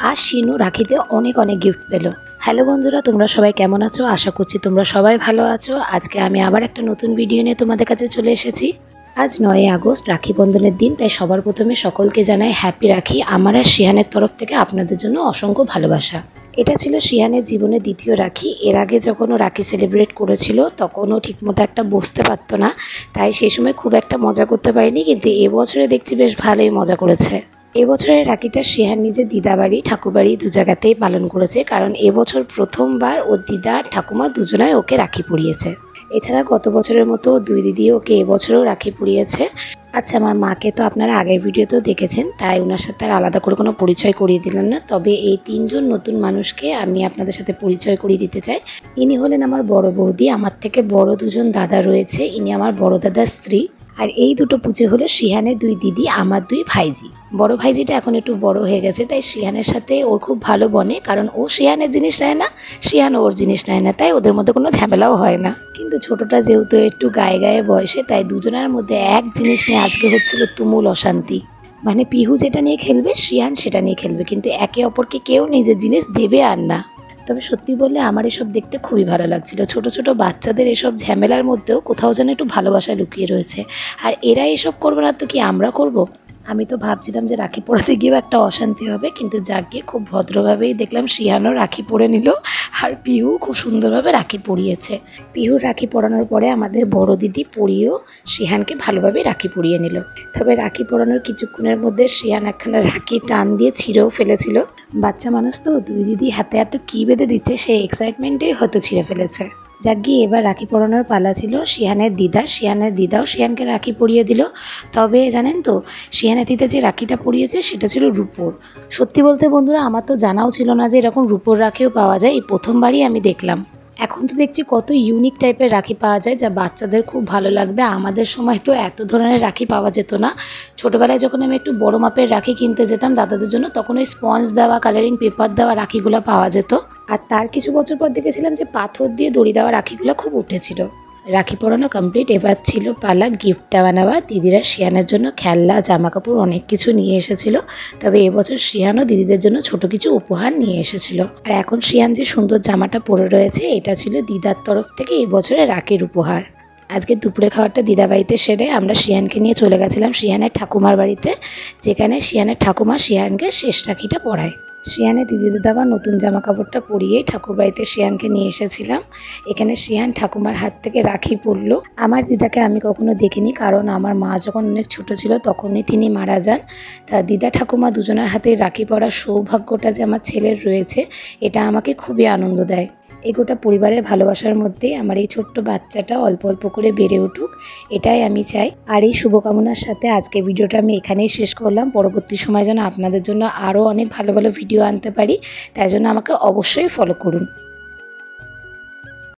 আর শিনু রাখিতে অনেক অনেক গিফট পেল। হ্যালো বন্ধুরা, তোমরা সবাই কেমন আছো? আশা করছি তোমরা সবাই ভালো আছো। আজকে আমি আবার একটা নতুন ভিডিও নিয়ে তোমাদের কাছে চলে এসেছি। আজ 9ই আগস্ট, রাখি বন্ধনের দিন। তাই সবার প্রথমে সকলকে জানাই হ্যাপি রাখি। আমার আর শিহানের তরফ থেকে আপনাদের জন্য অসংখ্য ভালোবাসা। এটা ছিল শিহানের জীবনের দ্বিতীয় রাখি। এর আগে যখন ও রাখি সেলিব্রেট করেছিল তখন ও ঠিকমতো একটা বসতে পারতো না, তাই সেই সময় খুব একটা মজা করতে পারিনি। কিন্তু এবছরে দেখছি বেশ ভালোই মজা করেছে। এবছরের রাখিটা শিহান নিজের দিদাবাড়ি ঠাকুরবাড়ি দু জায়গাতেই পালন করেছে, কারণ এবছর প্রথমবার ওর দিদা ঠাকুমা দুজনাই ওকে রাখি পরিয়েছে। এছাড়া গত বছরের মতো দুই দিদি ওকে এবছরেও রাখি পরিয়েছে। আচ্ছা, আমার মাকে তো আপনারা আগের ভিডিওতেও দেখেছেন, তাই ওনার সাথে আর আলাদা করে কোনো পরিচয় করিয়ে দিলাম না। তবে এই তিনজন নতুন মানুষকে আমি আপনাদের সাথে পরিচয় করিয়ে দিতে চাই। ইনি হলেন আমার বড় বৌদি। আমার থেকে বড় দুজন দাদা রয়েছে, ইনি আমার বড় দাদার স্ত্রী। আর এই দুটো পুজো হলো শিহানের দুই দিদি, আমার দুই ভাইজি। বড় ভাইজিটা এখন একটু বড় হয়ে গেছে, তাই শিহানের সাথে ওর খুব ভালো বনে, কারণ ও শিহানের জিনিস নেয় না, শিহান ওর জিনিস নেয় না, তাই ওদের মধ্যে কোনো ঝামেলাও হয় না। কিন্তু ছোটটা যেহেতু একটু গায়ে গায়ে বয়সে, তাই দুজনের মধ্যে এক জিনিস নিয়ে আজকে হচ্ছিল তুমুল অশান্তি। মানে পিহু যেটা নিয়ে খেলবে, শিহান সেটা নিয়ে খেলবে, কিন্তু একে অপরকে কেউ নিজের জিনিস দেবে আর না। তবে সত্যি বললে আমার এসব দেখতে খুবই ভালো লাগছিল। ছোট ছোট বাচ্চাদের এসব ঝামেলার মধ্যেও কোথাও যেন একটু ভালোবাসা লুকিয়ে রয়েছে। আর এরা এসব করবে না তো কি আমরা করব? আমি তো ভাবছিলাম যে রাখি পরাতে গিয়েও একটা অশান্তি হবে, কিন্তু যাক গিয়ে খুব ভদ্রভাবেই দেখলাম শিহানও রাখি পরে নিল, আর পিহু খুব সুন্দরভাবে রাখি পরিয়েছে। পিহুর রাখি পরানোর পরে আমাদের বড় দিদি পরিয়েও শিহানকে ভালোভাবে রাখি পরিয়ে নিল। তবে রাখি পরানোর কিছুক্ষণের মধ্যে শিহান একখানা রাখি টান দিয়ে ছিঁড়েও ফেলেছিল। বাচ্চা মানুষ তো, দুই দিদি হাতে হাতে কী বেঁধে দিচ্ছে সেই এক্সাইটমেন্টেই হয়তো ছিঁড়ে ফেলেছে। যাক গিয়ে এবার রাখি পরানোর পালা ছিল শিহানের দিদা। শিহানের দিদাও শিহানকে রাখি পরিয়ে দিল। তবে জানেন তো, শিহানের দিদা যে রাখিটা পরিয়েছে সেটা ছিল রূপোর। সত্যি বলতে বন্ধুরা, আমার তো জানাও ছিল না যে এরকম রূপোর রাখিও পাওয়া যায়। এই প্রথমবারই আমি দেখলাম। এখন তো দেখছি কত ইউনিক টাইপের রাখি পাওয়া যায়, যা বাচ্চাদের খুব ভালো লাগবে। আমাদের সময় তো এত ধরনের রাখি পাওয়া যেত না। ছোটোবেলায় যখন আমি একটু বড় মাপের রাখি কিনতে যেতাম দাদাদের জন্য, তখন ওই স্পঞ্জ দেওয়া কালারিং পেপার দেওয়া রাখিগুলো পাওয়া যেত। আর তার কিছু বছর পর দেখেছিলাম যে পাথর দিয়ে দড়ি দেওয়া রাখিগুলো খুব উঠেছিল। রাখি পরানো কমপ্লিট, এবার ছিল পালা গিফট দেওয়া নেওয়া। দিদিরা শিয়ানের জন্য খেলনা জামা কাপড় অনেক কিছু নিয়ে এসেছিল। তবে এবছর শিয়ানও দিদিদের জন্য ছোট কিছু উপহার নিয়ে এসেছিল। আর এখন শিয়ান যে সুন্দর জামাটা পরে রয়েছে, এটা ছিল দিদার তরফ থেকে এবছরের রাখির উপহার। আজকে দুপুরে খাবারটা দিদা বাড়িতে সেরে আমরা শিয়ানকে নিয়ে চলে গেছিলাম শিয়ানের ঠাকুমার বাড়িতে, যেখানে শিয়ানের ঠাকুমা শিয়ানকে শেষ রাখিটা পরায়। শিয়ানের দিদিদের দেওয়া নতুন জামা কাপড়টা পরিয়েই ঠাকুর বাড়িতে শিয়ানকে নিয়ে এসেছিলাম। এখানে শিয়ান ঠাকুমার হাত থেকে রাখি পরলো। আমার দিদাকে আমি কখনো দেখিনি, কারণ আমার মা যখন অনেক ছোট ছিল তখনই তিনি মারা যান। তা দিদা ঠাকুমা দুজনের হাতে রাখি পরার সৌভাগ্যটা যে আমার ছেলের রয়েছে, এটা আমাকে খুবই আনন্দ দেয়। এই গোটা পরিবারের ভালোবাসার মধ্যে আমার এই ছোট্ট বাচ্চাটা অল্প অল্প করে বেড়ে উঠুক, এটাই আমি চাই। আর এই শুভকামনার সাথে আজকে ভিডিওটা আমি এখানেই শেষ করলাম। পরবর্তী সময় যেন আপনাদের জন্য আরও অনেক ভালো ভালো ভিডিও আনতে পারি, তাই জন্য আমাকে অবশ্যই ফলো করুন।